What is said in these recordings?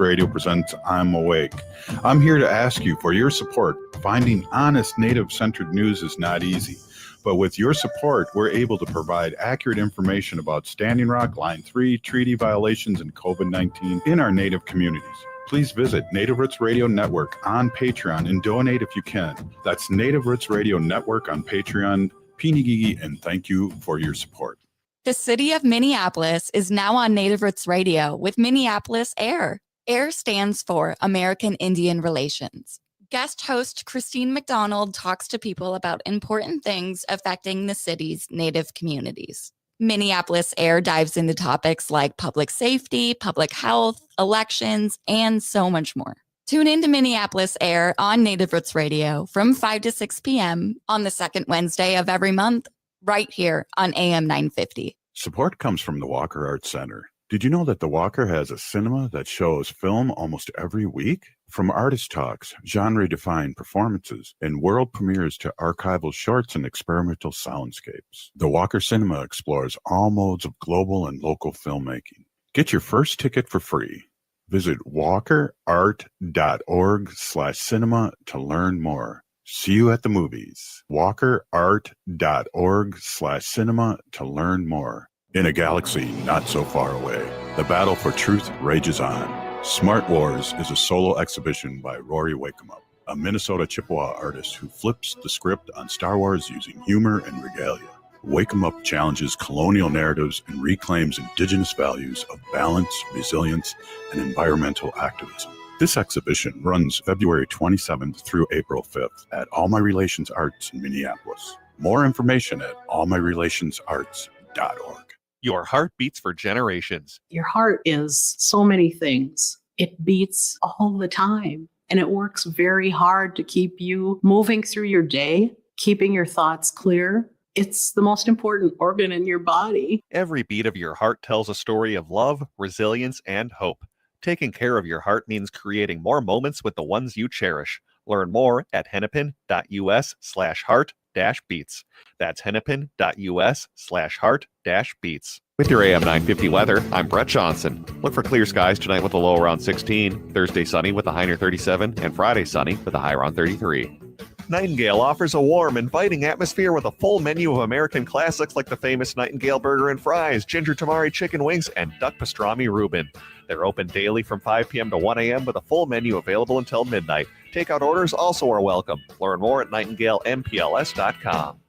Radio presents I'm Awake. I'm here to ask you for your support. Finding honest Native-centered news is not easy, but with your support, we're able to provide accurate information about Standing Rock, Line 3, treaty violations, and COVID-19 in our Native communities. Please visit Native Roots Radio Network on Patreon and donate if you can. That's Native Roots Radio Network on Patreon. Pinigigi, and thank you for your support. The city of Minneapolis is now on Native Roots Radio with Minneapolis AIR. AIR stands for American Indian Relations. Guest host Christine McDonald talks to people about important things affecting the city's Native communities. Minneapolis AIR dives into topics like public safety, public health, elections, and so much more. Tune in to Minneapolis AIR on Native Roots Radio from 5 to 6 p.m. on the second Wednesday of every month, right here on AM 950. Support comes from the Walker Arts Center. Did you know that the Walker has a cinema that shows film almost every week? From artist talks, genre-defined performances, and world premieres to archival shorts and experimental soundscapes, the Walker Cinema explores all modes of global and local filmmaking. Get your first ticket for free. Visit walkerart.org/cinema to learn more. See you at the movies. walkerart.org/cinema to learn more. In a galaxy not so far away, the battle for truth rages on. Smart Wars is a solo exhibition by Rory Wakemup, a Minnesota Chippewa artist who flips the script on Star Wars using humor and regalia. Wakemup challenges colonial narratives and reclaims indigenous values of balance, resilience, and environmental activism. This exhibition runs February 27th through April 5th at All My Relations Arts in Minneapolis. More information at allmyrelationsarts.org. Your heart beats for generations. Your heart is so many things. It beats all the time, and it works very hard to keep you moving through your day, keeping your thoughts clear. It's the most important organ in your body. Every beat of your heart tells a story of love, resilience, and hope. Taking care of your heart means creating more moments with the ones you cherish. Learn more at hennepin.us/heart-beats. That's hennepin.us/heart-beats. With your AM 950 weather, I'm Brett Johnson. Look for clear skies tonight with a low around 16, Thursday sunny with a high near 37, and Friday sunny with a high around 33. Nightingale offers a warm, inviting atmosphere with a full menu of American classics like the famous Nightingale Burger and Fries, Ginger Tamari Chicken Wings, and Duck Pastrami Reuben. They're open daily from 5 p.m. to 1 a.m. with a full menu available until midnight. Takeout orders also are welcome. Learn more at nightingalempls.com.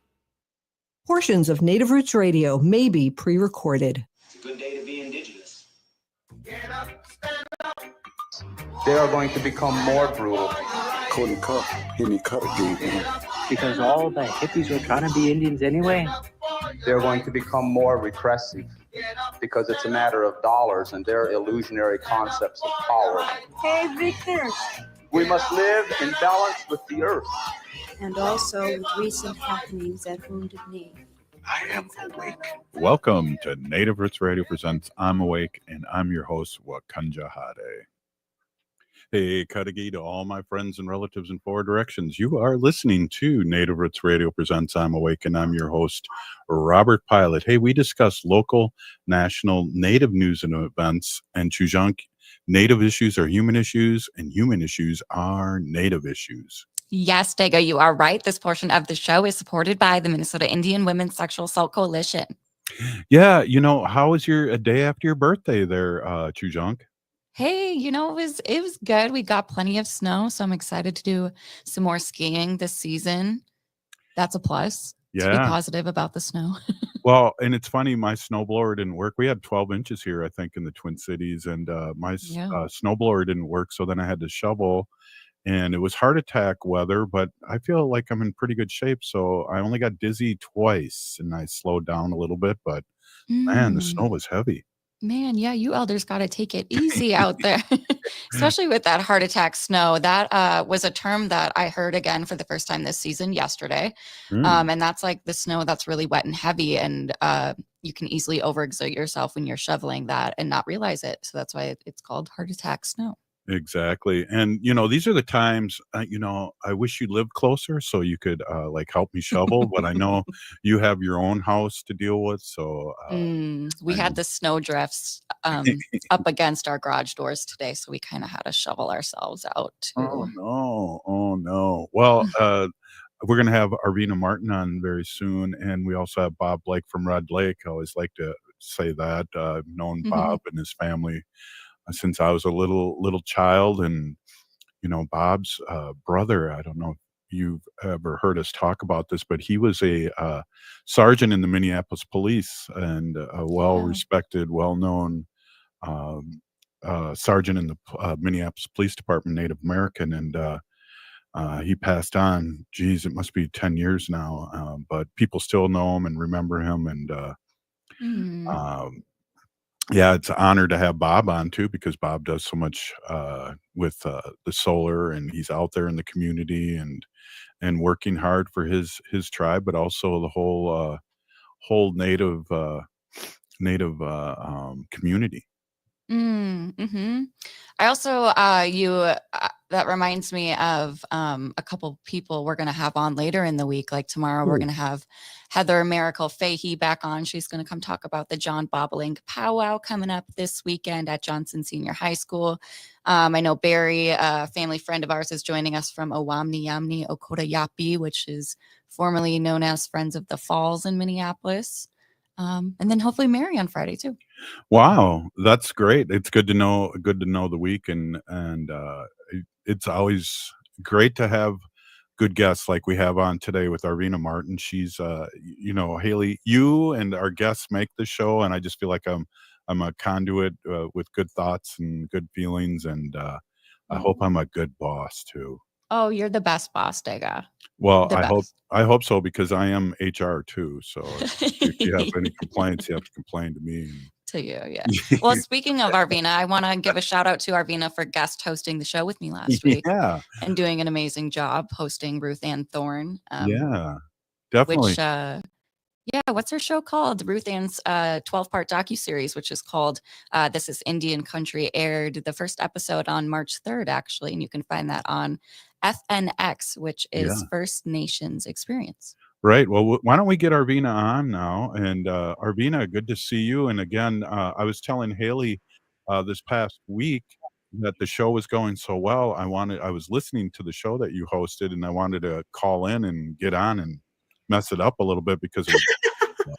Portions of Native Roots Radio may be pre-recorded. It's a good day to be indigenous. Get up, stand up. They are going to become more brutal. Couldn't cut. Hit me cut again. Because all the hippies were trying to be Indians anyway. They're going to become more repressive because it's a matter of dollars and their illusionary concepts of power. Hey, Victor. We must live in balance with the earth. And also with recent happenings at Wounded Knee. I am awake. Welcome to Native Roots Radio presents I'm Awake, and I'm your host, Wakanja Hade. Hey, Kadagi to all my friends and relatives in four directions. You are listening to Native Roots Radio presents I'm Awake, and I'm your host, Robert Pilot. Hey, we discuss local, national, Native news and events, and Chujunk, Native issues are human issues, and human issues are Native issues. Yes, Dago, you are right. This portion of the show is supported by the Minnesota Indian Women's Sexual Assault Coalition. Yeah, you know, how was a day after your birthday there, Chujunk? Hey, you know, it was good. We got plenty of snow, so I'm excited to do some more skiing this season. That's a plus. Yeah. To be positive about the snow. Well, and it's funny, my snowblower didn't work. We had 12 inches here, I think, in the Twin Cities, and my snowblower didn't work, so then I had to shovel, and it was heart attack weather, but I feel like I'm in pretty good shape, so I only got dizzy twice, and I slowed down a little bit, but man, the snow was heavy. Man, yeah, you elders got to take it easy out there, especially with that heart attack snow. That was a term that I heard again for the first time this season yesterday. And that's like the snow that's really wet and heavy, and you can easily overexert yourself when you're shoveling that and not realize it. So that's why it's called heart attack snow. Exactly. And, you know, these are the times, you know, I wish you lived closer so you could like help me shovel, but I know you have your own house to deal with. So we had the snow drifts up against our garage doors today, so we kind of had to shovel ourselves out Oh too. no. Oh no. Well, we're gonna have Arvina Martin on very soon, and we also have Bob Blake from Red Lake. I always like to say that. I've known Bob and his family since I was a little child, and Bob's brother. I don't know if you've ever heard us talk about this, but he was a sergeant in the Minneapolis police and a Yeah. well-respected, well-known um, sergeant in the Minneapolis Police Department, Native American, and he passed on. Geez, it must be 10 years now, but people still know him and remember him. And Mm. um, yeah, it's an honor to have Bob on too because Bob does so much with the solar, and he's out there in the community and working hard for his tribe, but also the whole native community. Mm-hmm. I also, that reminds me of a couple people we're going to have on later in the week. Like tomorrow, we're Ooh. going to have Heather Miracle Fahey back on. She's going to come talk about the John Bobolink powwow coming up this weekend at Johnson Senior High School. I know Barry, a family friend of ours, is joining us from Owamni Yamni Okota Yapi, which is formerly known as Friends of the Falls in Minneapolis. And then hopefully Mary on Friday too. Wow, that's great. It's good to know the week, and it's always great to have good guests like we have on today with Arvina Martin. She's Haley, you and our guests make the show, and I just feel like I'm a conduit with good thoughts and good feelings, and I hope I'm a good boss too. Oh, you're the best boss, Dega. Well, The best. I hope so because I am HR too. So if you have any complaints, you have to complain to me. To you, yeah. Well, speaking of Arvina, I want to give a shout out to Arvina for guest hosting the show with me last week Yeah, and doing an amazing job hosting Ruth Ann Thorne. yeah, Which, definitely. yeah, what's her show called? Ruth Ann's 12-part docuseries, which is called This is Indian Country, aired the first episode on March 3rd, actually. And you can find that on FNX, which is Yeah. First Nations Experience. Right. Well, why don't we get Arvina on now? And Arvina, good to see you. And again, I was telling Haley this past week that the show was going so well. I was listening to the show that you hosted, and I wanted to call in and get on and mess it up a little bit because it was.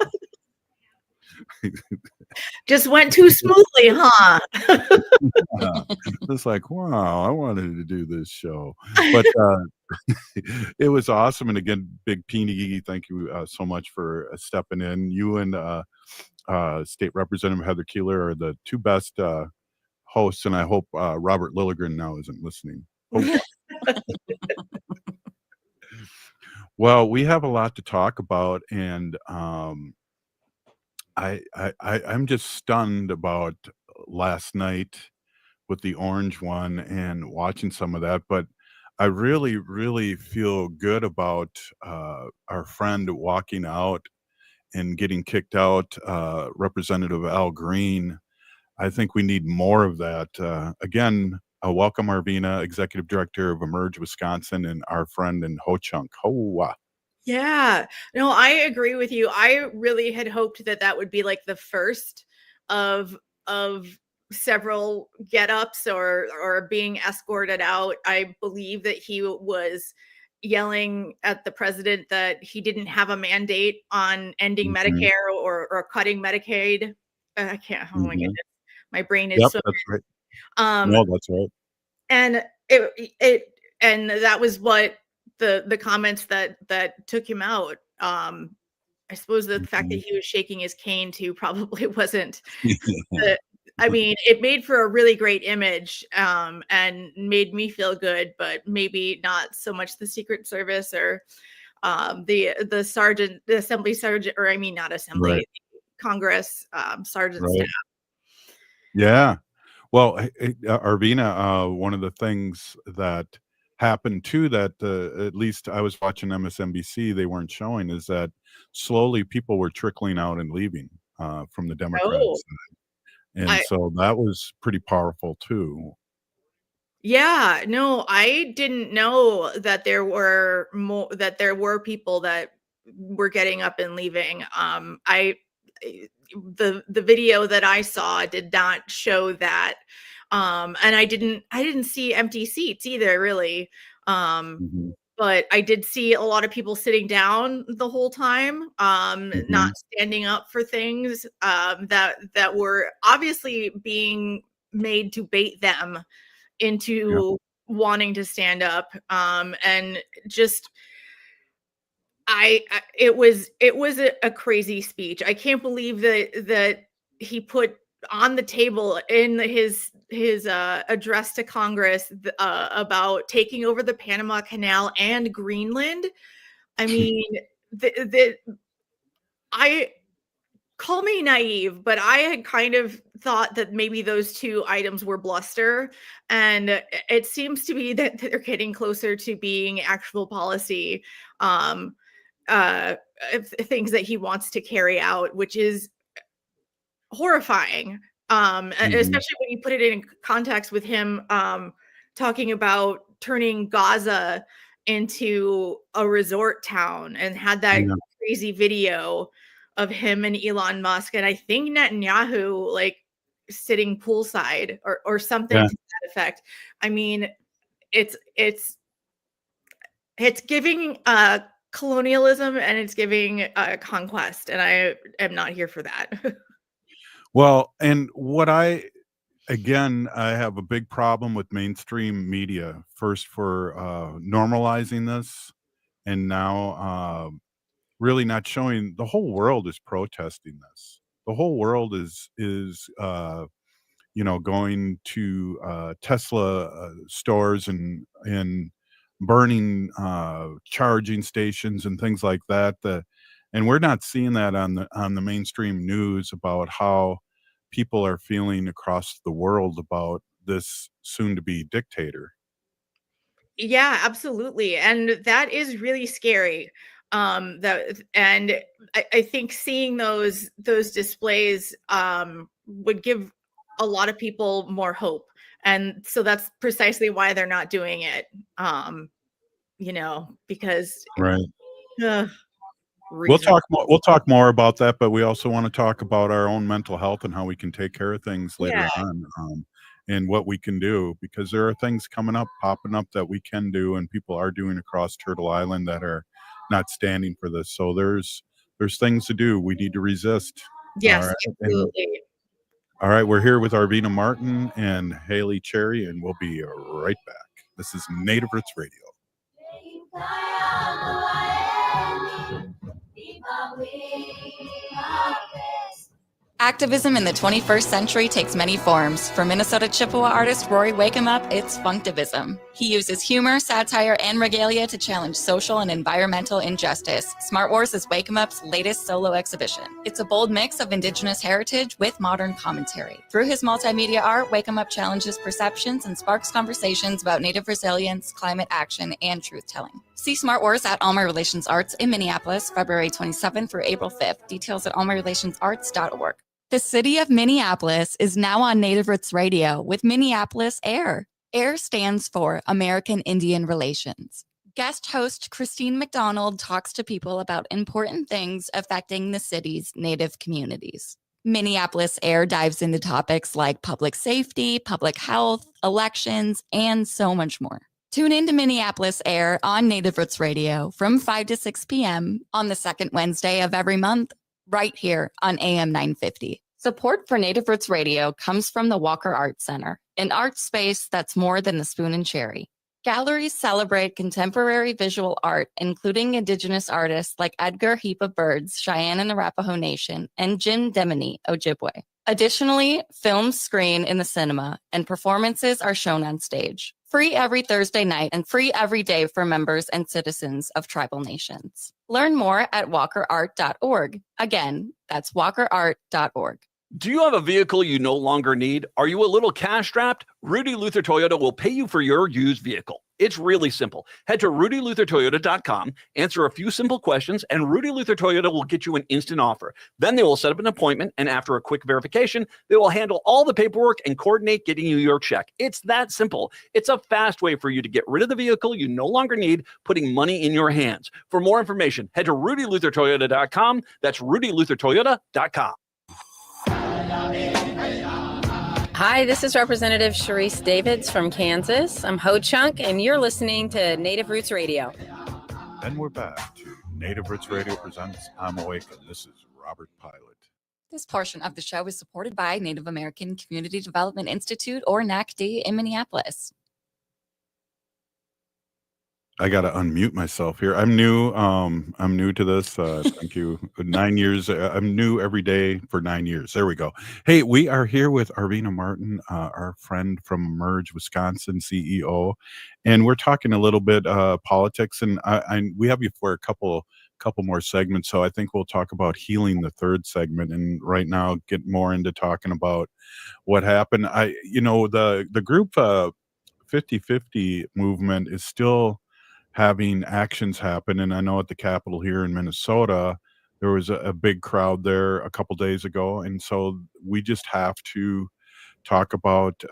Just went too smoothly, huh? It's like, wow, I wanted to do this show, but it was awesome. And again, Big Peony, thank you so much for stepping in. You and State Representative Heather Keeler are the two best hosts, and I hope Robert Lilligren now isn't listening. Oh. Well, we have a lot to talk about, and I'm just stunned about last night with the orange one and watching some of that, but I really, really feel good about our friend walking out and getting kicked out, Representative Al Green. I think we need more of that. Again, welcome Arvina, Executive Director of Emerge Wisconsin, and our friend in Ho Chunk. Hoa. Yeah, no, I agree with you. I really had hoped that that would be like the first of several get-ups or being escorted out. I believe that he was yelling at the president that he didn't have a mandate on ending Medicare or cutting Medicaid. I can't. Oh my goodness, my brain is Yep, so. that's right. Um, No, that's right. and and that was what the comments that took him out. I suppose the fact that he was shaking his cane too probably wasn't. I mean, it made for a really great image and made me feel good, but maybe not so much the Secret Service or the sergeant, the assembly sergeant, or I mean, not assembly, Right. Congress sergeant Right. staff. Yeah. Well, Arvina, one of the things that happened too that at least I was watching MSNBC, they weren't showing, is that slowly people were trickling out and leaving from the Democrats. Oh. And so that was pretty powerful too. Yeah, no, I didn't know that there were people that were getting up and leaving. the video that I saw did not show that. And I didn't see empty seats either, really. But I did see a lot of people sitting down the whole time, not standing up for things that were obviously being made to bait them into wanting to stand up. And just it was a crazy speech. I can't believe that he put on the table in his address to Congress about taking over the Panama Canal and Greenland. I mean, I call me naive, but I had kind of thought that maybe those two items were bluster, and it seems to be that they're getting closer to being actual policy things that he wants to carry out, which is horrifying. Especially when you put it in context with him talking about turning Gaza into a resort town, and had that crazy video of him and Elon Musk, and I think Netanyahu like sitting poolside or something to that effect. I mean, it's giving colonialism, and it's giving conquest, and I am not here for that. Well, and I have a big problem with mainstream media, first for normalizing this, and now really not showing. The whole world is protesting this. The whole world is going to Tesla stores and burning charging stations and things like that. And we're not seeing that on the mainstream news about how people are feeling across the world about this soon-to-be dictator. Yeah, absolutely, and that is really scary. And I think seeing those displays would give a lot of people more hope, and so that's precisely why they're not doing it. Because we'll talk more about that, but we also want to talk about our own mental health and how we can take care of things later on, and what we can do, because there are things popping up that we can do, and people are doing across Turtle Island that are not standing for this. So there's things to do. We need to resist. Yes, all right? absolutely. All right, we're here with Arvina Martin and Haley Cherry, and we'll be right back. This is Native Roots Radio. Activism in the 21st century takes many forms. For Minnesota Chippewa artist Rory Wakeup, it's funktivism. He uses humor, satire, and regalia to challenge social and environmental injustice. Smart Wars is Wakeup's latest solo exhibition. It's a bold mix of Indigenous heritage with modern commentary. Through his multimedia art, Wakeup challenges perceptions and sparks conversations about Native resilience, climate action, and truth-telling. See Smart Wars at All My Relations Arts in Minneapolis, February 27th through April 5th. Details at allmyrelationsarts.org. The city of Minneapolis is now on Native Roots Radio with Minneapolis AIR. AIR stands for American Indian Relations. Guest host Christine McDonald talks to people about important things affecting the city's Native communities. Minneapolis AIR dives into topics like public safety, public health, elections, and so much more. Tune in to Minneapolis AIR on Native Roots Radio from 5 to 6 p.m. on the second Wednesday of every month, right here on AM 950. Support for Native Roots Radio comes from the Walker Art Center, an art space that's more than the spoon and cherry. Galleries celebrate contemporary visual art, including Indigenous artists like Edgar Heap of Birds, Cheyenne and Arapaho Nation, and Jim Demini, Ojibwe. Additionally, films screen in the cinema, and performances are shown on stage. Free every Thursday night and free every day for members and citizens of tribal nations. Learn more at walkerart.org. Again, that's walkerart.org. Do you have a vehicle you no longer need? Are you a little cash strapped? Rudy Luther Toyota will pay you for your used vehicle. It's really simple. Head to rudyluthertoyota.com, answer a few simple questions, and Rudy Luther Toyota will get you an instant offer. Then they will set up an appointment, and after a quick verification, they will handle all the paperwork and coordinate getting you your check. It's that simple. It's a fast way for you to get rid of the vehicle you no longer need, putting money in your hands. For more information, head to rudyluthertoyota.com. That's rudyluthertoyota.com. Hi, this is Representative Sharice Davids from Kansas. I'm Ho Chunk, and you're listening to Native Roots Radio. And we're back to Native Roots Radio presents I'm Awake, and this is Robert Pilot. This portion of the show is supported by Native American Community Development Institute, or NACD, in Minneapolis. I got to unmute myself here. I'm new. I'm new to this. Thank you. 9 years. I'm new every day for 9 years. There we go. Hey, we are here with Arvina Martin, our friend from Emerge, Wisconsin, CEO, and we're talking a little bit politics. And we have you for a couple more segments. So I think we'll talk about healing the third segment, and right now get more into talking about what happened. The group 50/50 movement is still having actions happen. And I know at the Capitol here in Minnesota, there was a big crowd there a couple days ago. And so we just have to talk about,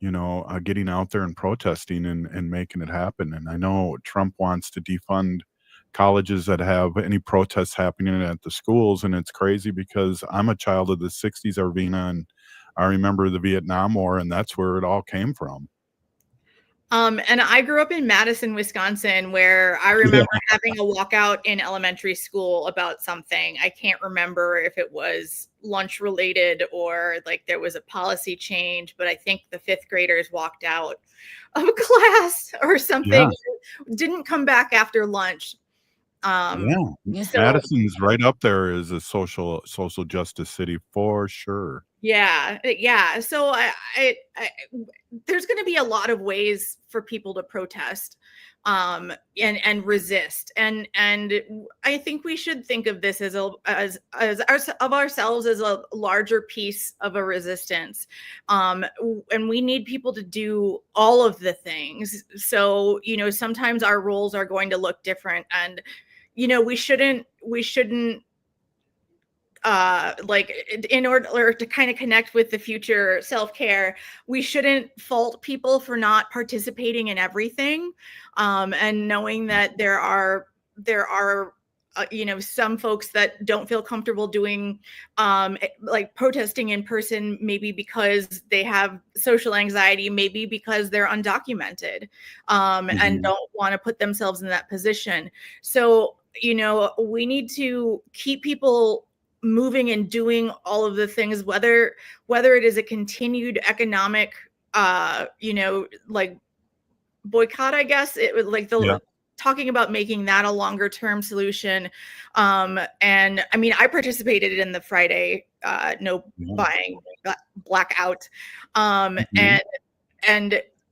getting out there and protesting and making it happen. And I know Trump wants to defund colleges that have any protests happening at the schools. And it's crazy because I'm a child of the 60s, Arvina, and I remember the Vietnam War, and that's where it all came from. And I grew up in Madison, Wisconsin, where I remember having a walkout in elementary school about something. I can't remember if it was lunch related or like there was a policy change, but I think the fifth graders walked out of class or something. Yeah. Didn't come back after lunch. So Madison's right up there as a social justice city for sure. Yeah. So I there's going to be a lot of ways for people to protest and resist, and I think we should think of this as ourselves as a larger piece of a resistance, and we need people to do all of the things. So sometimes our roles are going to look different, and we shouldn't like, in order to kind of connect with the future self-care, we shouldn't fault people for not participating in everything, and knowing that there are some folks that don't feel comfortable doing like protesting in person, maybe because they have social anxiety, maybe because they're undocumented, and don't want to put themselves in that position. So we need to keep people moving and doing all of the things, whether it is a continued economic like boycott, I guess it was like talking about making that a longer term solution. And I mean, I participated in the Friday no buying blackout, and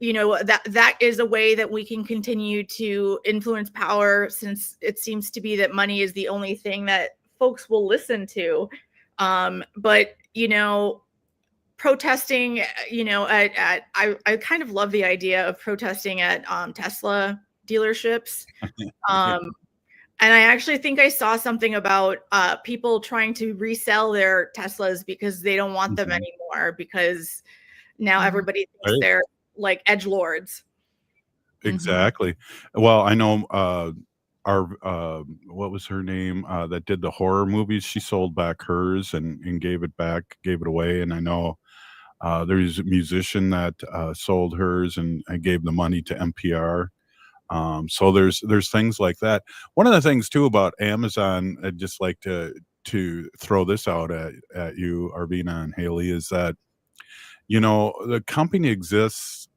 that is a way that we can continue to influence power, since it seems to be that money is the only thing that folks will listen to. But protesting, I kind of love the idea of protesting at Tesla dealerships. And I actually think I saw something about people trying to resell their Teslas because they don't want them anymore, because now everybody thinks they're like edgelords. Exactly. Well, I know what was her name that did the horror movies? She sold back hers and gave it away. And I know there's a musician that sold hers and gave the money to NPR. So there's things like that. One of the things too about Amazon, I'd just like to throw this out at you, Arvina and Haley, is that the company exists.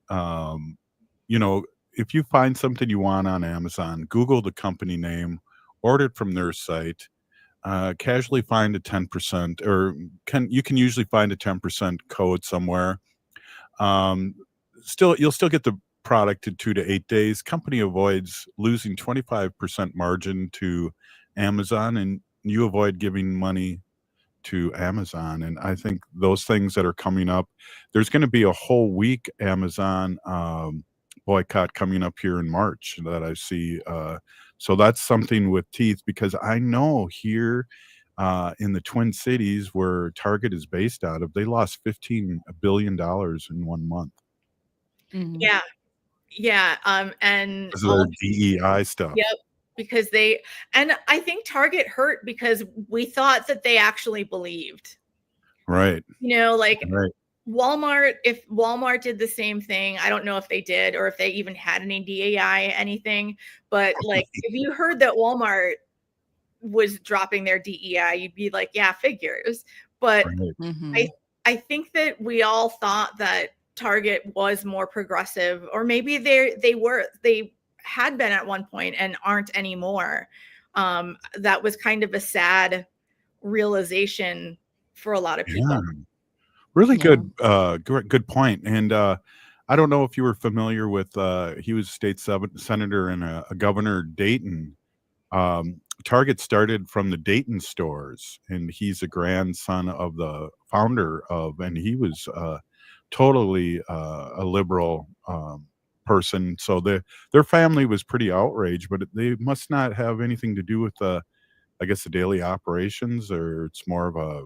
If you find something you want on Amazon, Google the company name, order it from their site, casually find a 10%, or you can usually find a 10% code somewhere. You'll still get the product in 2 to 8 days. Company avoids losing 25% margin to Amazon, and you avoid giving money to Amazon. And I think those things that are coming up, there's going to be a whole week Amazon boycott coming up here in March that I see. So that's something with teeth, because I know here in the Twin Cities, where Target is based out of, they lost $15 billion in 1 month. Yeah. And because of their DEI stuff. Yep. Because and I think Target hurt because we thought that they actually believed. Right. Like Right. Walmart, if Walmart did the same thing, I don't know if they did or if they even had any DEI anything, but like if you heard that Walmart was dropping their DEI, you'd be like, yeah, figures. But Right. I think that we all thought that Target was more progressive, or maybe they had been at one point and aren't anymore. That was kind of a sad realization for a lot of people. Yeah. Really good, good point. And I don't know if you were familiar with, he was state senator and a governor Dayton. Target started from the Dayton stores, and he's a grandson of the founder of, and he was totally a liberal person. So their family was pretty outraged, but they must not have anything to do with I guess the daily operations, or it's more of a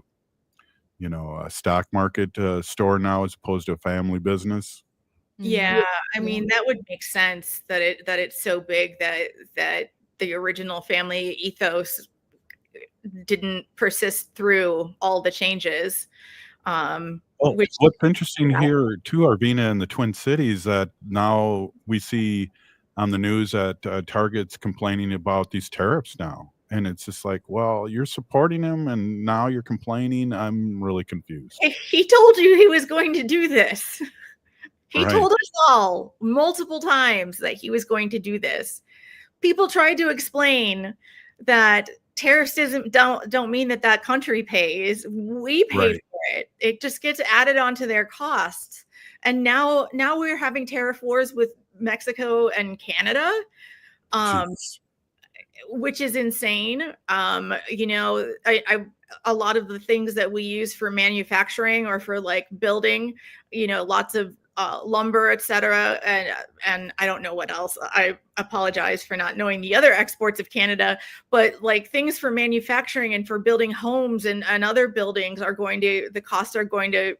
a stock market store now as opposed to a family business. Yeah, I mean that would make sense that it's so big that the original family ethos didn't persist through all the changes. Well, Which what's interesting here too, Arvina, in the Twin Cities, that now we see on the news that Target's complaining about these tariffs now. And it's just like, well, you're supporting him and now you're complaining. I'm really confused. he told you he was going to do this. He Right. told us all multiple times that he was going to do this. People tried to explain that tariffs don't mean that country pays. We pay Right. for it. It just gets added onto their costs. And now we're having tariff wars with Mexico and Canada, which is insane. A lot of the things that we use for manufacturing or for like building, lots of lumber, etc. And I don't know what else. I apologize for not knowing the other exports of Canada, but like things for manufacturing and for building homes and other buildings the costs are going to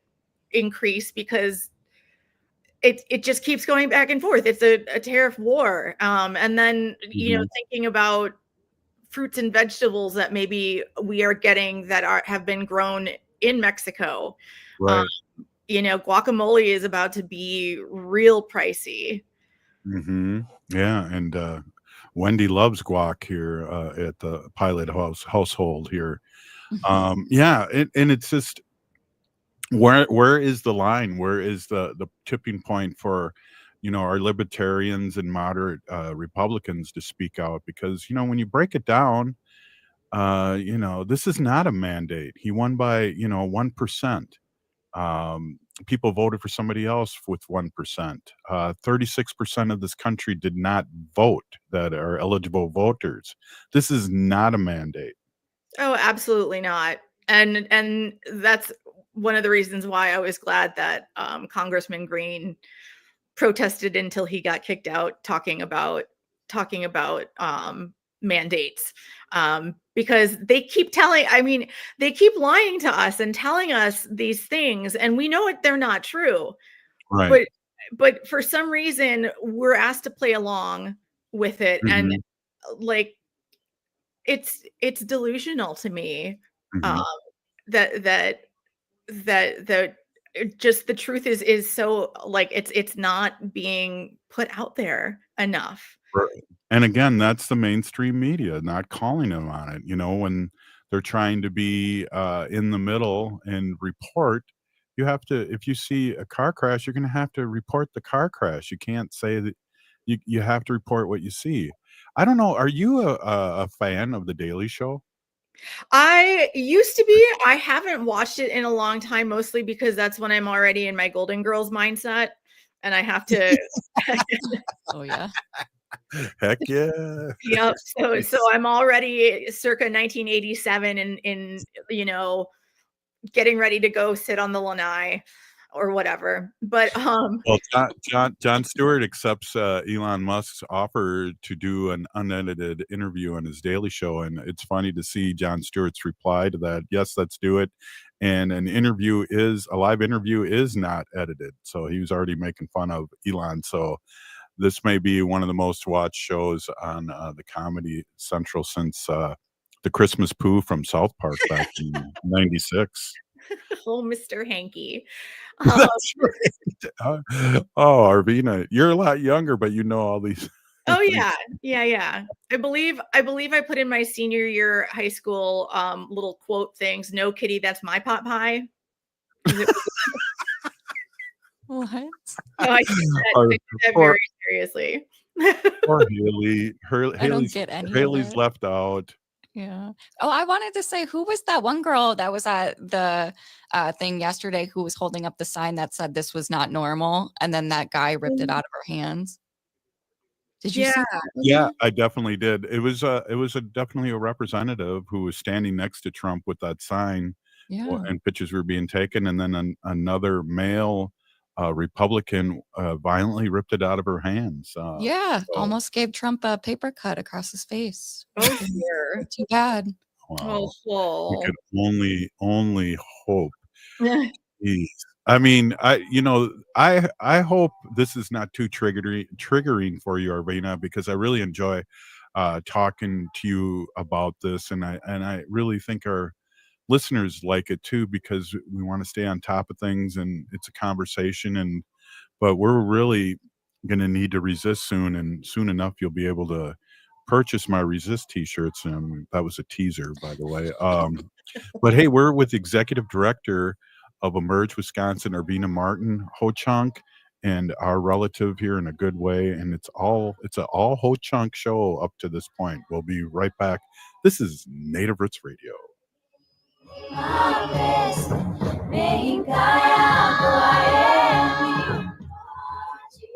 increase because it just keeps going back and forth. It's a tariff war. And then, thinking about fruits and vegetables that maybe we are getting that have been grown in Mexico. Right. Guacamole is about to be real pricey. Yeah. And Wendy loves guac here at the Pilot household here. Yeah. And it's just, where is the line? Where is the tipping point for, our libertarians and moderate Republicans to speak out? Because, when you break it down, this is not a mandate. He won by, 1%. People voted for somebody else with 1%. 36% of this country did not vote that are eligible voters. This is not a mandate. Oh, absolutely not. And that's one of the reasons why I was glad that Congressman Green protested until he got kicked out, talking about mandates, because they keep lying to us and telling us these things, and we know they're not true. Right. But for some reason we're asked to play along with it, and like it's delusional to me. That just the truth is so like it's not being put out there enough. Right. And again, that's the mainstream media not calling them on it. When they're trying to be in the middle and report, you have to, if you see a car crash, you're going to have to report the car crash. You can't say that you have to report what you see. I don't know. Are you a fan of The Daily Show? I used to be. I haven't watched it in a long time, mostly because that's when I'm already in my Golden Girls mindset, and I have to. Oh yeah. Heck yeah. Yep. So I'm already circa 1987 in getting ready to go sit on the lanai or whatever. But well, Jon Stewart accepts Elon Musk's offer to do an unedited interview on his Daily Show, and it's funny to see Jon Stewart's reply to that. Yes, let's do it. And a live interview is not edited, so he was already making fun of Elon. So this may be one of the most watched shows on the Comedy Central since the Christmas Pooh from South Park back in '96. Oh, Mr. Hanky. That's right. Oh, Arvina, you're a lot younger, but you know all these. Oh yeah. Yeah. I believe I put in my senior year high school little quote things. No kitty, that's my pot pie. What? So I take that very seriously. Poor Haley. I don't get any of Haley's it. left out. Yeah. Oh, I wanted to say, who was that one girl that was at the thing yesterday who was holding up the sign that said this was not normal, and then that guy ripped it out of her hands? Did you see that? Yeah, I definitely did. It was definitely a representative who was standing next to Trump with that sign, Yeah. and pictures were being taken, and then another male Republican violently ripped it out of her hands. Yeah, almost gave Trump a paper cut across his face. Oh dear. Too bad. Wow. Oh. We could only hope. Jeez. I mean, I hope this is not too triggering for you, Arvina, because I really enjoy talking to you about this, and I really think our listeners like it too, because we want to stay on top of things, and it's a conversation, but we're really going to need to resist soon, and soon enough you'll be able to purchase my resist t-shirts, and that was a teaser, by the way. But hey, we're with the executive director of Emerge Wisconsin, Arvina Martin, Ho-Chunk, and our relative here in a good way, and it's an all Ho-Chunk show up to this point. We'll be right back. This is Native Roots Radio.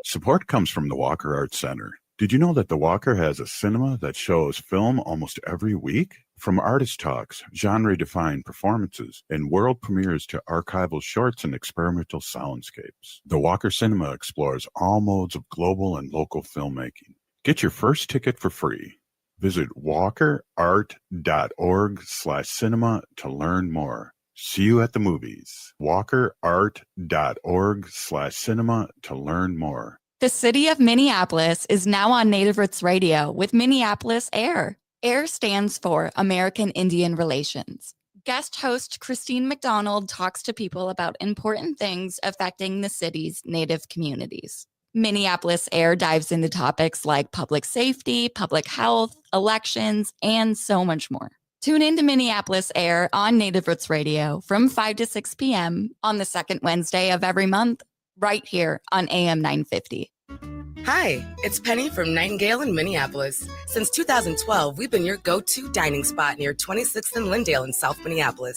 Support comes from the Walker Arts Center. Did you know that the Walker has a cinema that shows film almost every week? From artist talks, genre-defined performances, and world premieres to archival shorts and experimental soundscapes, the Walker Cinema explores all modes of global and local filmmaking. Get your first ticket for free. Visit walkerart.org/cinema to learn more. See you at the movies. walkerart.org/cinema to learn more. The city of Minneapolis is now on Native Roots Radio with Minneapolis Air. AIR stands for American Indian Relations. Guest host Christine McDonald talks to people about important things affecting the city's Native communities. Minneapolis Air dives into topics like public safety, public health, elections, and so much more. Tune in to Minneapolis Air on Native Roots Radio from 5 to 6 p.m. on the second Wednesday of every month, right here on AM 950. Hi, it's Penny from Nightingale in Minneapolis. Since 2012, we've been your go-to dining spot near 26th and Lyndale in South Minneapolis.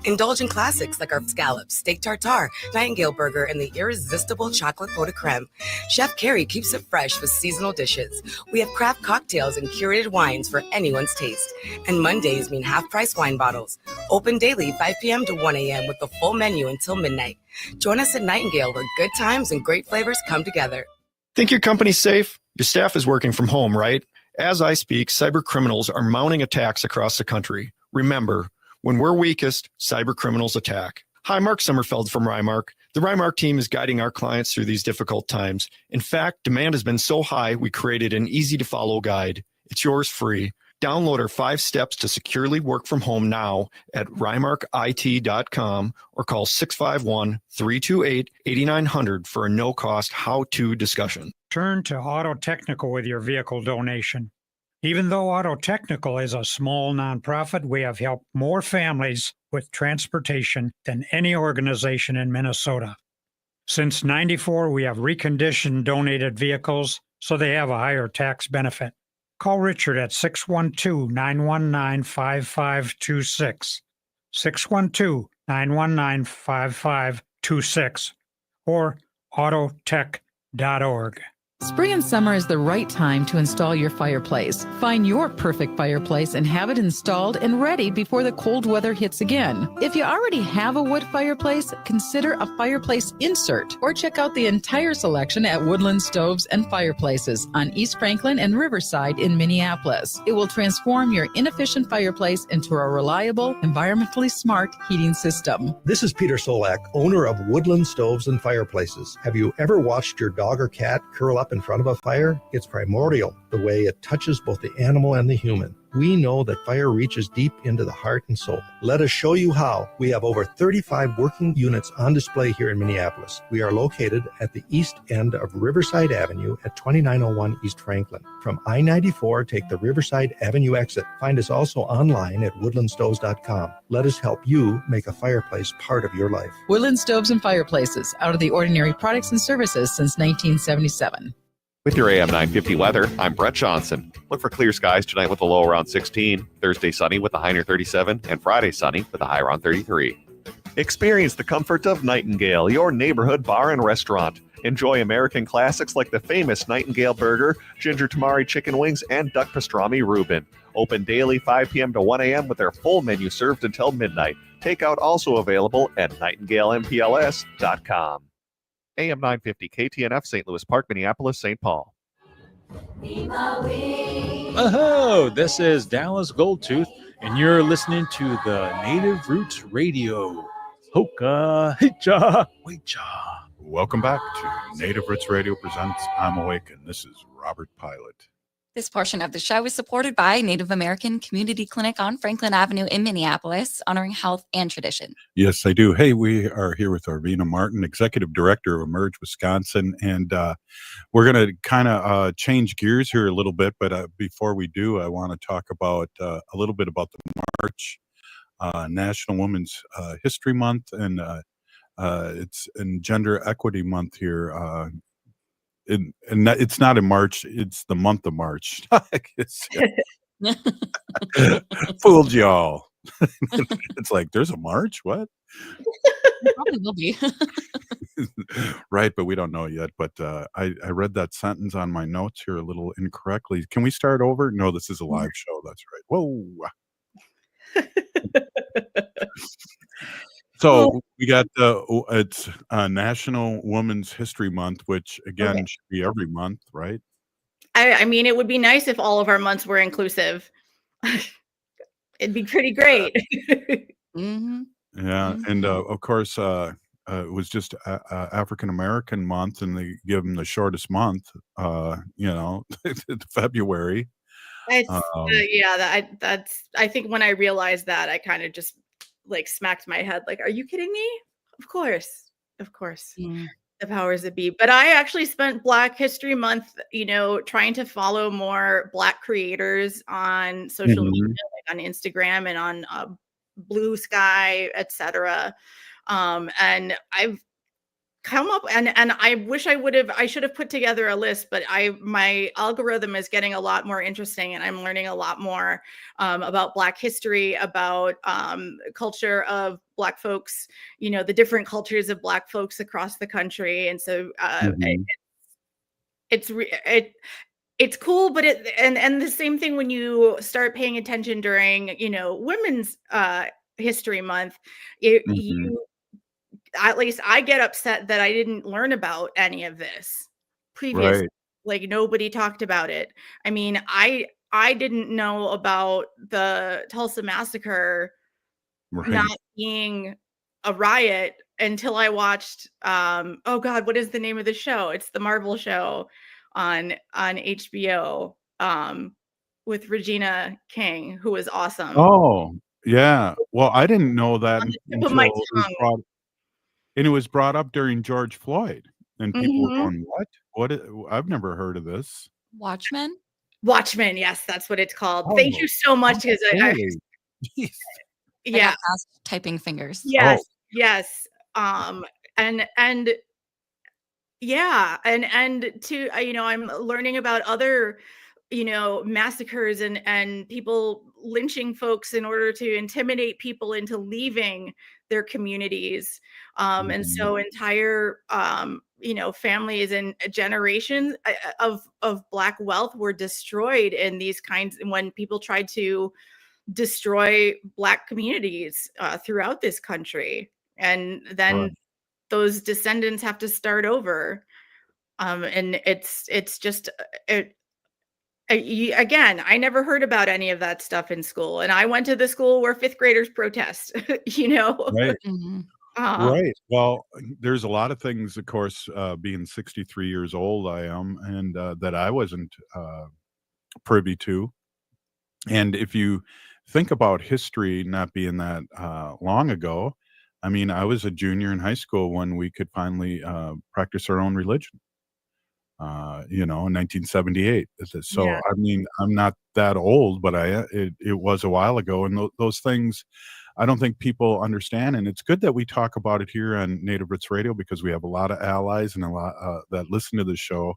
Indulge in classics like our scallops, steak tartare, Nightingale burger, and the irresistible chocolate pot de creme. Chef Carrie keeps it fresh with seasonal dishes. We have craft cocktails and curated wines for anyone's taste. And Mondays mean half-price wine bottles. Open daily 5 p.m. to 1 a.m. with the full menu until midnight. Join us at Nightingale, where good times and great flavors come together. Think your company's safe? Your staff is working from home, right? As I speak, cyber criminals are mounting attacks across the country. Remember, when we're weakest, cyber criminals attack. Hi, Mark Sommerfeld from Rymark. The Rymark team is guiding our clients through these difficult times. In fact, demand has been so high, we created an easy-to-follow guide. It's yours free. Download our 5 steps to securely work from home now at rymarkit.com or call 651-328-8900 for a no-cost how-to discussion. Turn to Auto Technical with your vehicle donation. Even though Auto Technical is a small nonprofit, we have helped more families with transportation than any organization in Minnesota. Since '94, we have reconditioned donated vehicles so they have a higher tax benefit. Call Richard at 612-919-5526, 612-919-5526, or autotech.org. Spring and summer is the right time to install your fireplace. Find your perfect fireplace and have it installed and ready before the cold weather hits again. If you already have a wood fireplace, consider a fireplace insert or check out the entire selection at Woodland Stoves and Fireplaces on East Franklin and Riverside in Minneapolis. It will transform your inefficient fireplace into a reliable, environmentally smart heating system. This is Peter Solak, owner of Woodland Stoves and Fireplaces. Have you ever watched your dog or cat curl up in front of a fire? It's primordial, the way it touches both the animal and the human. We know that fire reaches deep into the heart and soul. Let us show you how. We have over 35 working units on display here in Minneapolis. We are located at the east end of Riverside Avenue at 2901 East Franklin. From I-94, take the Riverside Avenue exit. Find us also online at woodlandstoves.com. Let us help you make a fireplace part of your life. Woodland Stoves and Fireplaces, out of the ordinary products and services since 1977. With your AM 950 weather, I'm Brett Johnson. Look for clear skies tonight with a low around 16, Thursday sunny with a high near 37, and Friday sunny with a high around 33. Experience the comfort of Nightingale, your neighborhood bar and restaurant. Enjoy American classics like the famous Nightingale Burger, ginger tamari chicken wings, and duck pastrami Reuben. Open daily 5 p.m. to 1 a.m. with their full menu served until midnight. Takeout also available at nightingalempls.com. AM 950 KTNF, St. Louis Park, Minneapolis, St. Paul. Oh, this is Dallas Goldtooth, and you're listening to the Native Roots Radio. Hoka, hicha, wecha. Welcome back to Native Roots Radio presents I'm Awake, and this is Robert Pilot. This portion of the show is supported by Native American Community Clinic on Franklin Avenue in Minneapolis, honoring health and tradition. Yes, I do. Hey, we are here with Arvina Martin, Executive Director of Emerge Wisconsin, and we're going to kind of change gears here a little bit, but before we do, I want to talk about a little bit about the March, National Women's History Month, and it's in Gender Equity Month here. It's not in March, it's the month of March. Fooled y'all. It's like, there's a March? What? It probably will be. Right, but we don't know yet. But I read that sentence on my notes here a little incorrectly. Can we start over? No, this is a live show. That's right. Whoa. So we got it's National Women's History Month, which again should be every month, right? I mean, it would be nice if all of our months were inclusive. It'd be pretty great. Mm-hmm. Yeah, and of course, it was just African American month, and they give them the shortest month. February. It's, I think when I realized that, I kind of just like smacked my head like, are you kidding me? Of course. Yeah. The powers that be. But I actually spent Black History Month, trying to follow more Black creators on social media, like on Instagram and on Blue Sky, etc. And I've come up and I wish I should have put together a list, but my algorithm is getting a lot more interesting, and I'm learning a lot more about Black history, about culture of Black folks, the different cultures of Black folks across the country. And so it's cool, but and the same thing when you start paying attention during, Women's History Month, you at least I get upset that I didn't learn about any of this previously. Right. Like nobody talked about it. I mean, I didn't know about the Tulsa massacre not being a riot until I watched oh God, what is the name of the show? It's the Marvel show on HBO with Regina King, who was awesome. Oh, yeah. Well, I didn't know that On the tip until of my it was tongue. it was brought up during George Floyd, and people were Mhm. going, "What? I've never heard of this." Watchmen? Watchmen, yes, that's what it's called. Thank you so much, because Holy. Jeez. I yeah. got fast typing fingers. Yes, yes. And yeah, and to I'm learning about other massacres and people lynching folks in order to intimidate people into leaving their communities. And so entire families and generations of Black wealth were destroyed in these kinds when people tried to destroy Black communities throughout this country, and then those descendants have to start over. And it's just again, I never heard about any of that stuff in school, and I went to the school where fifth graders protest. Right. Um, Right. Well, there's a lot of things, of course, being 63 years old, I am, and that I wasn't privy to. And if you think about history not being that long ago, I mean, I was a junior in high school when we could finally practice our own religion. In 1978. So, Yeah. I mean, I'm not that old, but it was a while ago, and those things I don't think people understand, and it's good that we talk about it here on Native Roots Radio because we have a lot of allies and a lot that listen to the show,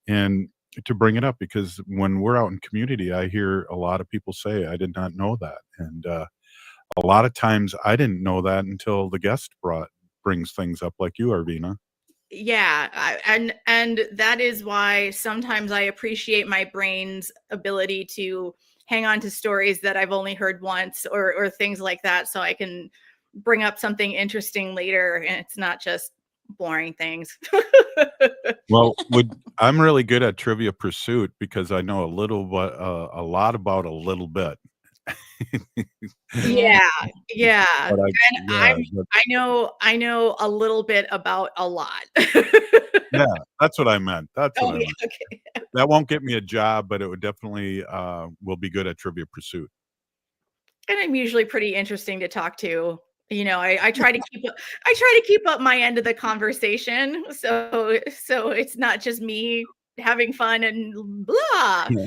and to bring it up because when we're out in community, I hear a lot of people say, "I did not know that," and a lot of times I didn't know that until the guest brings things up like you, Arvina. Yeah, and that is why sometimes I appreciate my brain's ability to hang on to stories that I've only heard once or things like that so I can bring up something interesting later and it's not just boring things. Well, I'm really good at Trivia Pursuit because I know a lot about a little bit. Yeah, yeah. But And yeah, but I know a little bit about a lot. yeah, that's what I meant. That's what Oh I yeah, meant. okay. That won't get me a job, but it would definitely will be good at Trivia Pursuit. And I'm usually pretty interesting to talk to. I try to keep up my end of the conversation. So it's not just me having fun and blah, Yeah.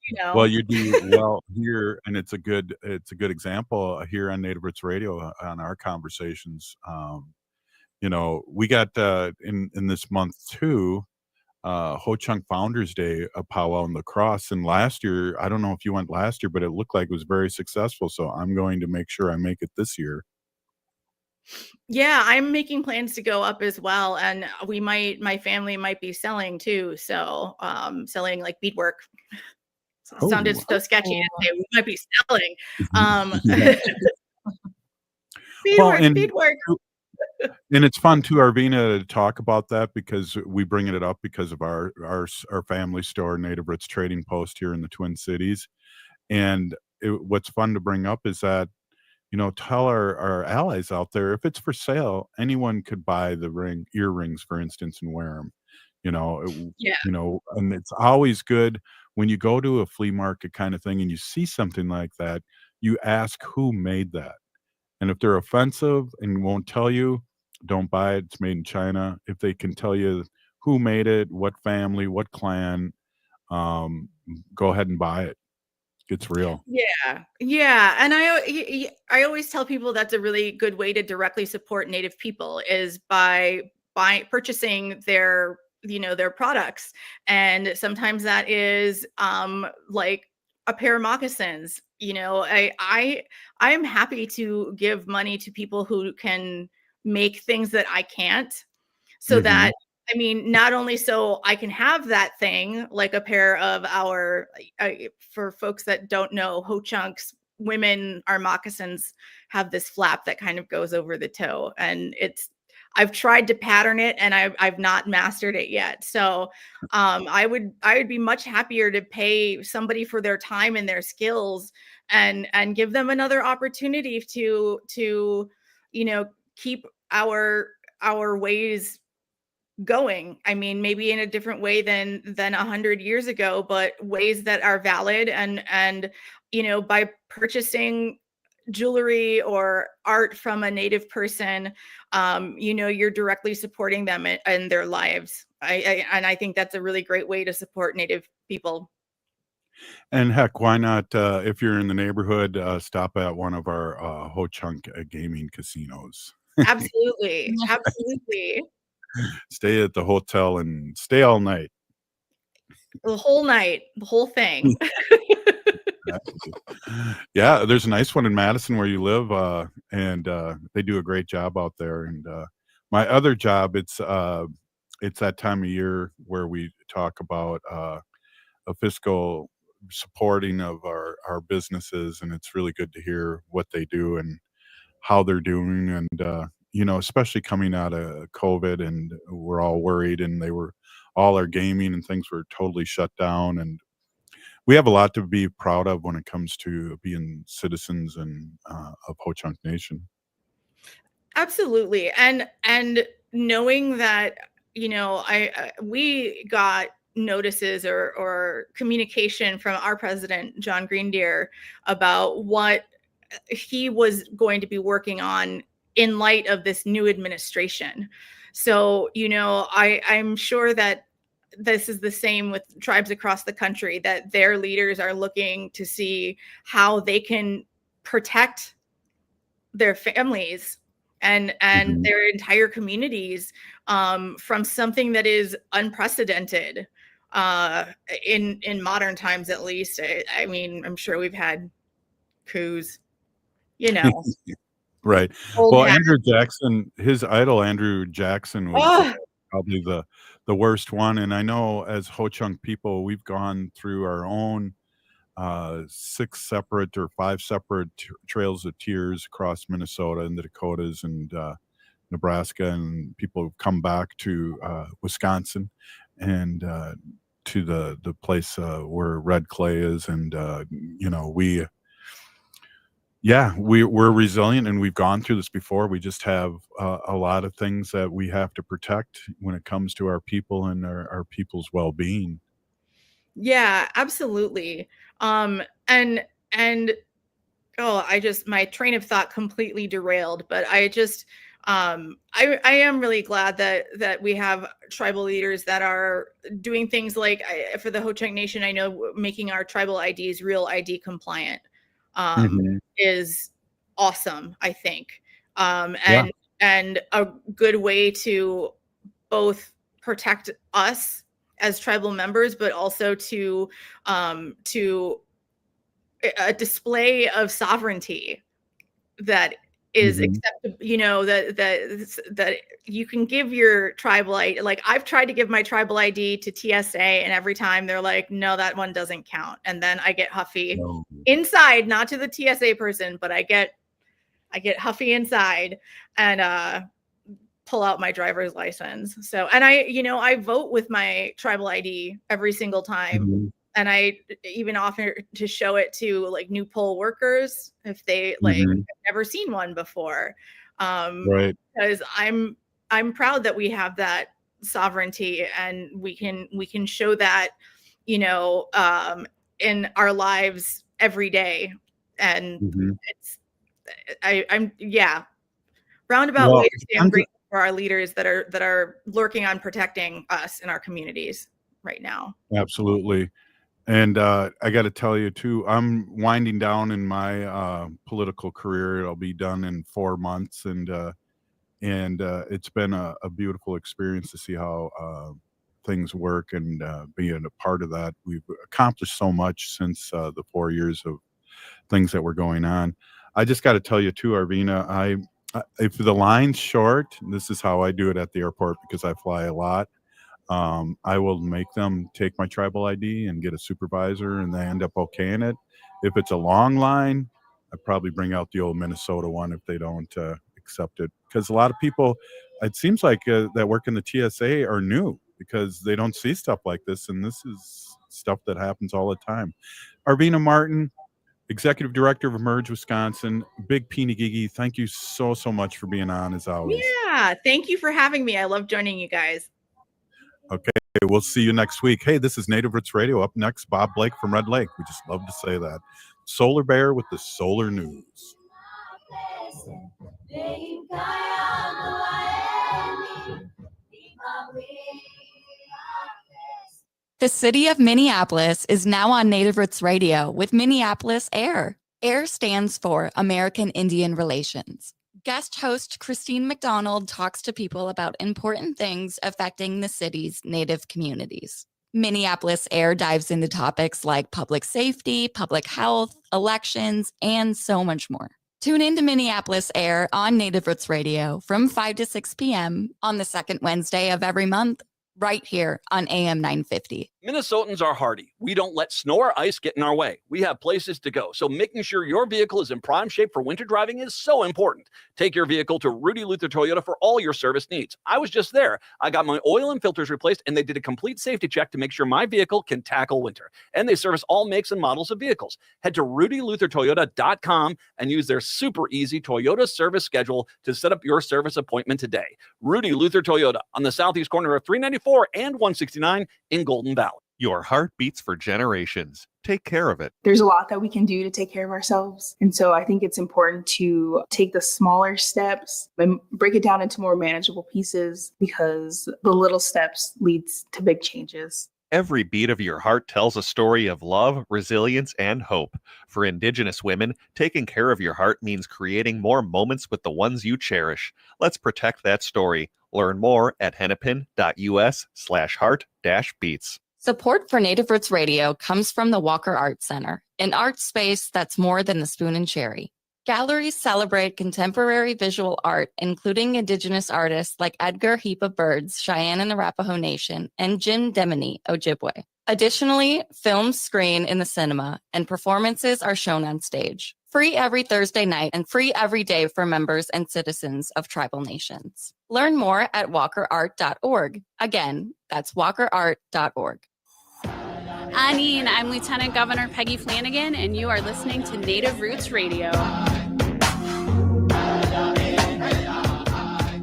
you Well, know. you do well here, and it's a good example here on Native Roots Radio on our conversations. We got in this month too, Ho Chunk Founders Day, a powwow in La Crosse. And last year, I don't know if you went last year, but it looked like it was very successful. So I'm going to make sure I make it this year. Yeah, I'm making plans to go up as well. And my family might be selling too. So selling like beadwork. Sounded Oh, so sketchy to say we might be selling. yeah. Well, Beadwork. and it's fun too, Arvina, to talk about that because we bring it up because of our family store, Native Roots Trading Post here in the Twin Cities. And what's fun to bring up is that tell our allies out there if it's for sale, anyone could buy the earrings, for instance, and wear them. Yeah. And it's always good when you go to a flea market kind of thing and you see something like that, you ask who made that. And if they're offensive and won't tell you, don't buy it. It's made in China. If they can tell you who made it, what family, what clan, um, go ahead and buy it. It's real. Yeah, yeah, and I always tell people that's a really good way to directly support Native people is by purchasing their products, and sometimes that is like a pair of moccasins. I am happy to give money to people who can make things that I can't, so Mhm. that not only so I can have that thing, like a pair of for folks that don't know, Ho Chunks women, our moccasins have this flap that kind of goes over the toe. And I've tried to pattern it and I've not mastered it yet. So I would be much happier to pay somebody for their time and their skills and give them another opportunity to keep our ways going. Maybe in a different way than 100 years ago, but ways that are valid and by purchasing jewelry or art from a Native person, you're directly supporting them and their lives. I think that's a really great way to support Native people. And heck, why not, if you're in the neighborhood, stop at one of our Ho Chunk gaming casinos. Absolutely. Absolutely. Stay at the hotel and stay all night. The whole night, the whole thing. Yeah, there's a nice one in Madison where you live, and they do a great job out there. And my other job, it's that time of year where we talk about a fiscal supporting of our businesses, and it's really good to hear what they do and how they're doing. And especially coming out of COVID, and we're all worried, and all our gaming and things were totally shut down, and we have a lot to be proud of when it comes to being citizens and of Ho Chunk Nation. Absolutely. And knowing that, we got notices or communication from our president, John Greendeer, about what he was going to be working on in light of this new administration. So, I'm sure that this is the same with tribes across the country, that their leaders are looking to see how they can protect their families and their entire communities from something that is unprecedented in modern times, at least. I mean, I'm sure we've had coups, Right. Old Well, hat. Andrew Jackson, his idol, Andrew Jackson, was Ugh. probably the worst one. And I know as Ho-Chunk people, we've gone through our own 6 separate or 5 separate trails of tears across Minnesota and the Dakotas and Nebraska, and people have come back to Wisconsin and to the place where red clay is, and we're resilient, and we've gone through this before. We just have a lot of things that we have to protect when it comes to our people and our people's well-being. Yeah, absolutely. And my train of thought completely derailed, but I am really glad that we have tribal leaders that are doing things like, for the Ho-Chunk Nation, I know making our tribal IDs real ID compliant is awesome, I think. And a good way to both protect us as tribal members, but also to a display of sovereignty that is acceptable, that you can give your tribal ID. Like, I've tried to give my tribal ID to TSA, and every time they're like, no, that one doesn't count. And then I get huffy inside, not to the TSA person, but I get huffy inside and pull out my driver's license. So, and I vote with my tribal ID every single time. And I even offer to show it to like new poll workers if they have never seen one before. Right. Because I'm proud that we have that sovereignty, and we can show that, in our lives every day. And I'm roundabout way to say I'm grateful for our leaders that are working on protecting us in our communities right now. Absolutely. And I got to tell you too, I'm winding down in my political career. It'll be done in 4 months, and it's been a beautiful experience to see how things work and being a part of that. We've accomplished so much since the 4 years of things that were going on. I just got to tell you too, Arvina, if the line's short, this is how I do it at the airport because I fly a lot. I will make them take my tribal ID and get a supervisor, and they end up okaying it. If it's a long line, I probably bring out the old Minnesota one if they don't accept it. Because a lot of people, it seems like that work in the TSA are new because they don't see stuff like this, and this is stuff that happens all the time. Arvina Martin, Executive Director of Emerge Wisconsin, Big Peenagigi, thank you so much for being on as always. Yeah, thank you for having me. I love joining you guys. Okay, we'll see you next week. Hey, this is Native Roots Radio. Up next, Bob Blake from Red Lake. We just love to say that. Solar Bear with the Solar News. The city of Minneapolis is now on Native Roots Radio with Minneapolis AIR. AIR stands for American Indian Relations. Guest host Christine McDonald talks to people about important things affecting the city's Native communities. Minneapolis AIR dives into topics like public safety, public health, elections, and so much more. Tune in to Minneapolis AIR on Native Roots Radio from 5 to 6 p.m. on the second Wednesday of every month, right here on AM 950. Minnesotans are hardy. We don't let snow or ice get in our way. We have places to go, so making sure your vehicle is in prime shape for winter driving is so important. Take your vehicle to Rudy Luther Toyota for all your service needs. I was just there. I got my oil and filters replaced, and they did a complete safety check to make sure my vehicle can tackle winter. And they service all makes and models of vehicles. Head to rudyluthertoyota.com and use their super easy Toyota service schedule to set up your service appointment today. Rudy Luther Toyota on the southeast corner of 394 164 and 169 in Golden Valley. Your heart beats for generations. Take care of it. There's a lot that we can do to take care of ourselves. And so I think it's important to take the smaller steps and break it down into more manageable pieces, because the little steps leads to big changes. Every beat of your heart tells a story of love, resilience, and hope. For Indigenous women, taking care of your heart means creating more moments with the ones you cherish. Let's protect that story. Learn more at hennepin.us/heart-beats. Support for Native Roots Radio comes from the Walker Art Center, an art space that's more than a spoon and cherry. Galleries celebrate contemporary visual art, including Indigenous artists like Edgar Heap of Birds, Cheyenne and Arapaho Nation, and Jim Demini, Ojibwe. Additionally, films screen in the cinema, and performances are shown on stage. Free every Thursday night and free every day for members and citizens of tribal nations. Learn more at walkerart.org. Again, that's walkerart.org. Anine, I'm Lieutenant Governor Peggy Flanagan, and you are listening to Native Roots Radio.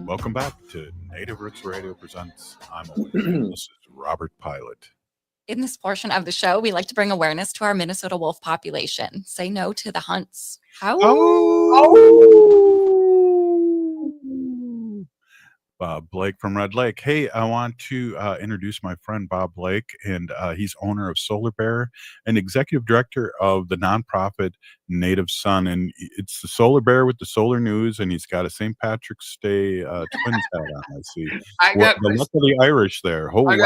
Welcome back to Native Roots Radio Presents I'm Aware. This is Robert Pilot. In this portion of the show, we like to bring awareness to our Minnesota wolf population. Say no to the hunts. How? Bob Blake from Red Lake. Hey, I want to introduce my friend Bob Blake, and he's owner of Solar Bear and executive director of the nonprofit Native Sun. And it's the Solar Bear with the solar news, and he's got a St. Patrick's Day Twins hat on. I see. I got the luck of the Irish there. Oh, I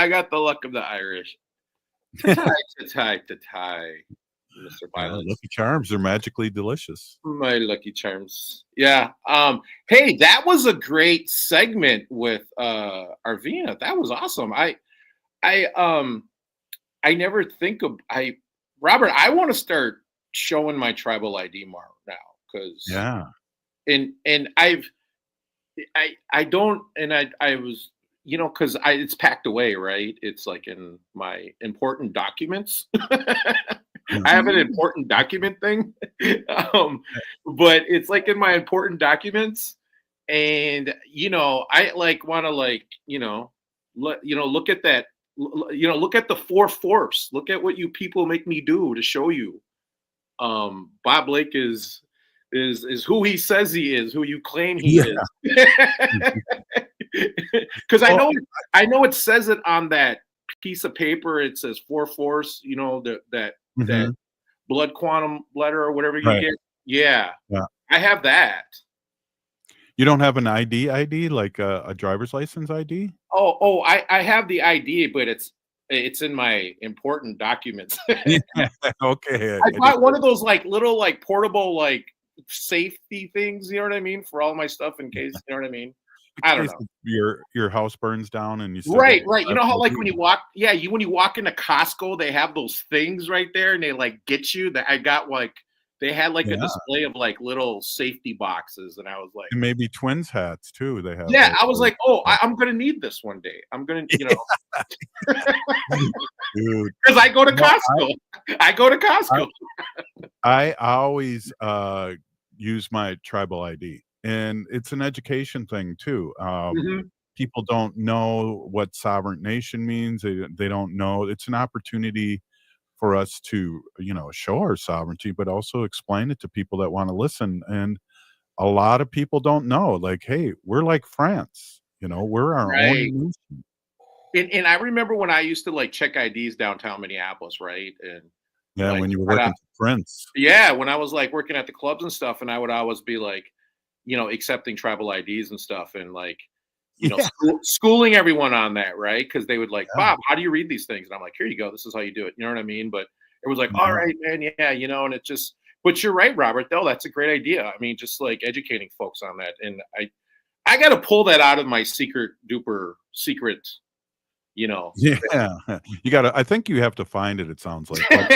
got the luck of the Irish. tie, Mr. Pilot. Lucky Charms are magically delicious. My Lucky Charms. Yeah. Hey, that was a great segment with Arvina. That was awesome. I never think of Robert, I want to start showing my tribal ID more now, because and I was, because it's packed away, right? It's like in my important documents. I have an important document thing, but it's like in my important documents, and I want to look at that, look at the 4 force, look at what you people make me do to show you. Bob Blake is who he says he is, who you claim he is. Because I know it says it on that piece of paper. It says 4 force, that blood quantum letter or whatever you get. Yeah. I have that. You don't have an ID like a driver's license ID? Oh, I have the ID, but it's in my important documents. Okay. I bought one of those little portable safety things, you know what I mean, for all my stuff in case, you know what I mean? I don't know. Your house burns down and you still right. You know how when you walk, when you walk into Costco, they have those things right there, and they get you. That I got they had a display of little safety boxes, and I was like, and maybe twins hats too. They have. Yeah, I was like, I'm gonna need this one day. I'm gonna, because I go to Costco. I go to Costco. I always use my tribal ID. And it's an education thing too. People don't know what sovereign nation means. They don't know. It's an opportunity for us to, show our sovereignty, but also explain it to people that want to listen. And a lot of people don't know. Hey, we're like France. We're our own nation. And I remember when I used to check IDs downtown Minneapolis, right? And when you were working for Prince. Yeah, when I was working at the clubs and stuff, and I would always be accepting tribal IDs and stuff, and schooling everyone on that, right? Because they would Bob, how do you read these things? And I'm like, here you go, this is how you do it. You know what I mean? But it was all right, man, yeah, and it just. But you're right, Robert. Though that's a great idea. I mean, just educating folks on that, and I got to pull that out of my secret. Yeah, you got to. I think you have to find it. It sounds like. But,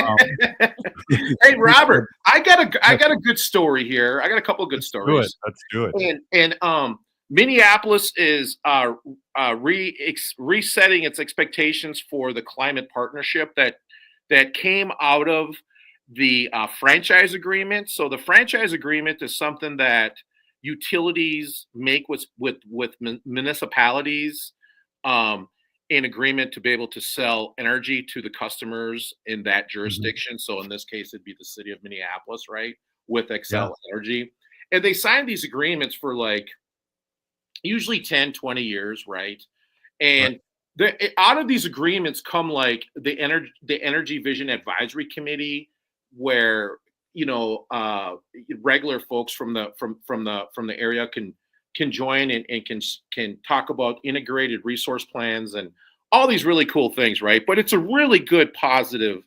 hey, Robert, I got a good story here. I got a couple of good stories. Let's do it. And Minneapolis is resetting its expectations for the climate partnership that came out of the franchise agreement. So the franchise agreement is something that utilities make with municipalities. an agreement to be able to sell energy to the customers in that jurisdiction. So in this case, it'd be the city of Minneapolis, right? With Xcel Energy. And they signed these agreements for like usually 10, 20 years, right? And out of these agreements come like the Energy Vision Advisory Committee, where regular folks from the area can join and can talk about integrated resource plans and all these really cool things, right? But it's a really good positive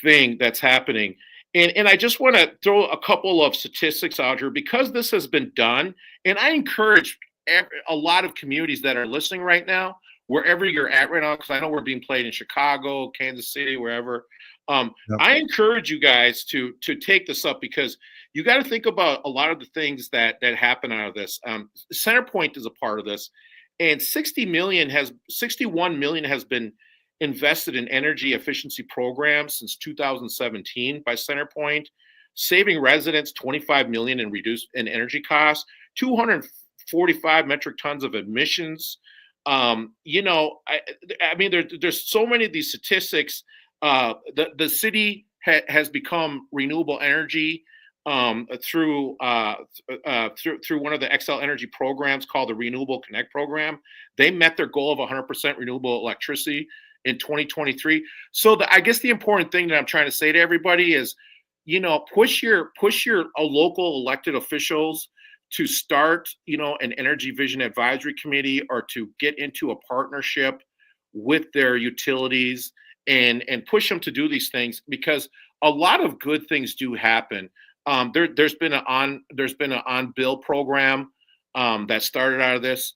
thing that's happening. And I just want to throw a couple of statistics out here because this has been done. And I encourage a lot of communities that are listening right now, wherever you're at right now, because I know we're being played in Chicago, Kansas City, wherever. I encourage you guys to take this up because you got to think about a lot of the things that happen out of this. Centerpoint is a part of this, and 61 million has been invested in energy efficiency programs since 2017 by Centerpoint, saving residents 25 million in energy costs, 245 metric tons of emissions. I mean, there's so many of these statistics. The city has become renewable energy through one of the Xcel Energy programs called the Renewable Connect program. They met their goal of 100% renewable electricity in 2023. So I guess the important thing that I'm trying to say to everybody is, push your local elected officials to start, an Energy Vision Advisory Committee or to get into a partnership with their utilities and push them to do these things because a lot of good things do happen. There's been an on-bill program that started out of this.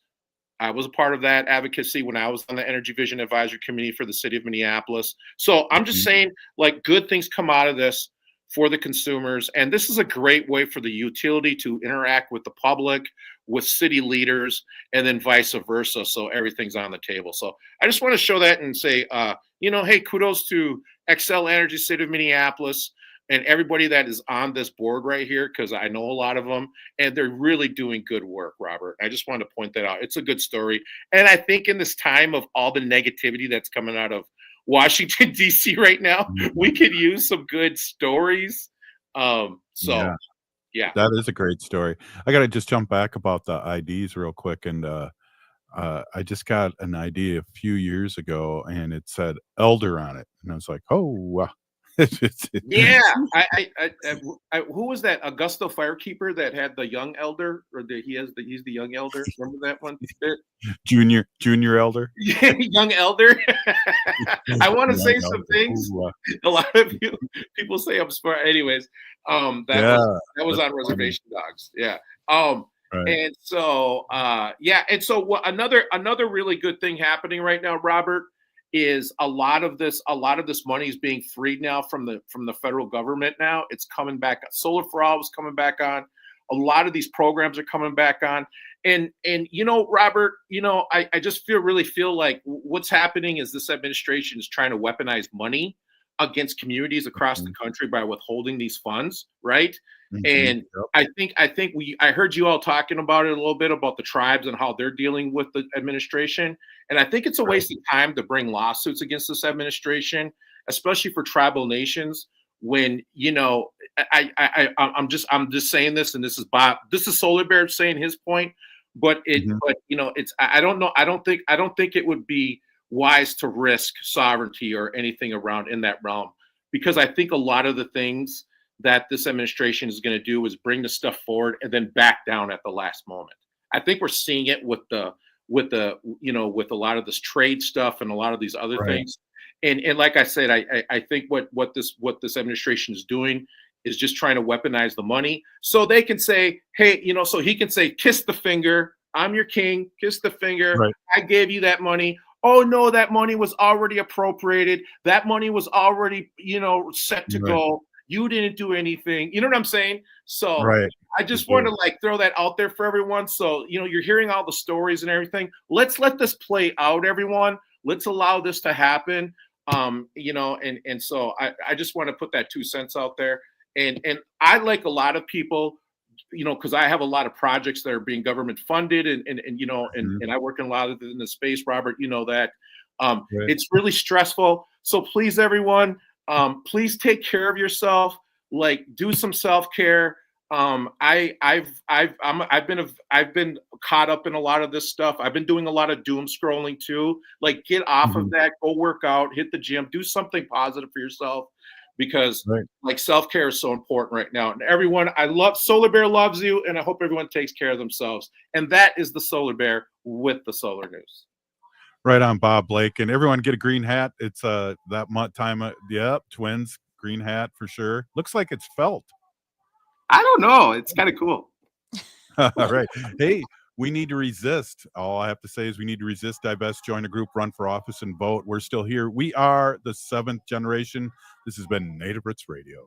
I was a part of that advocacy when I was on the Energy Vision Advisory Committee for the city of Minneapolis. So I'm just saying, like, good things come out of this for the consumers. And this is a great way for the utility to interact with the public, with city leaders, and then vice versa. So everything's on the table. So I just want to show that and say, hey, kudos to Xcel Energy, City of Minneapolis, and everybody that is on this board right here, because I know a lot of them, and they're really doing good work, Robert. I just wanted to point that out. It's a good story. And I think in this time of all the negativity that's coming out of Washington, D.C. right now, we could use some good stories. Yeah. That is a great story. I got to just jump back about the IDs real quick. And I just got an ID a few years ago, and it said elder on it. And I was like, oh, yeah. Who was that? Augusto Firekeeper that had the young elder, or he's the young elder. Remember that one? Junior elder. Yeah, young elder. I want to say some things. A lot of people say I'm smart. Anyways, that was on Reservation Dogs. Yeah. And so another really good thing happening right now, Robert, is a lot of this money is being freed now from the federal government. Now it's coming back. Solar for All was coming back on. A lot of these programs are coming back on. And Robert, I just really feel like what's happening is this administration is trying to weaponize money against communities across the country by withholding these funds, right? And I heard you all talking about it a little bit about the tribes and how they're dealing with the administration. And I think it's a waste of time to bring lawsuits against this administration, especially for tribal nations. When I'm just saying this, and this is Bob. This is Solar Bear saying his point, but I don't know. I don't think it would be wise to risk sovereignty or anything around in that realm, because I think a lot of the things that this administration is going to do is bring the stuff forward and then back down at the last moment. I think we're seeing it with a lot of this trade stuff and a lot of these other things. And like I said, I think what this administration is doing is just trying to weaponize the money so they can say, hey, so he can say, kiss the finger. I'm your king. Kiss the finger. Right. I gave you that money. Oh no, that money was already appropriated. That money was already, set to go. You didn't do anything. You know what I'm saying? So I just want to throw that out there for everyone. So, you're hearing all the stories and everything. Let's let this play out, everyone. Let's allow this to happen. And so I just want to put that 2 cents out there. And I, like a lot of people, because I have a lot of projects that are being government funded and I work in a lot of in the space, Robert, that It's really stressful. So please, everyone, please take care of yourself. Like, do some self-care. I've been caught up in a lot of this stuff. I've been doing a lot of doom scrolling too. Like, get off of that, go work out, hit the gym, do something positive for yourself, because like self-care is so important right now. And everyone, Solar Bear loves you, and I hope everyone takes care of themselves. And that is the Solar Bear with the Solar News. Right on, Bob Blake. And everyone get a green hat. It's that time. Yep, twins, green hat for sure. Looks like it's felt. I don't know. It's kind of cool. All right. Hey, we need to resist. All I have to say is we need to resist, divest, join a group, run for office, and vote. We're still here. We are the 7th generation. This has been Native Roots Radio.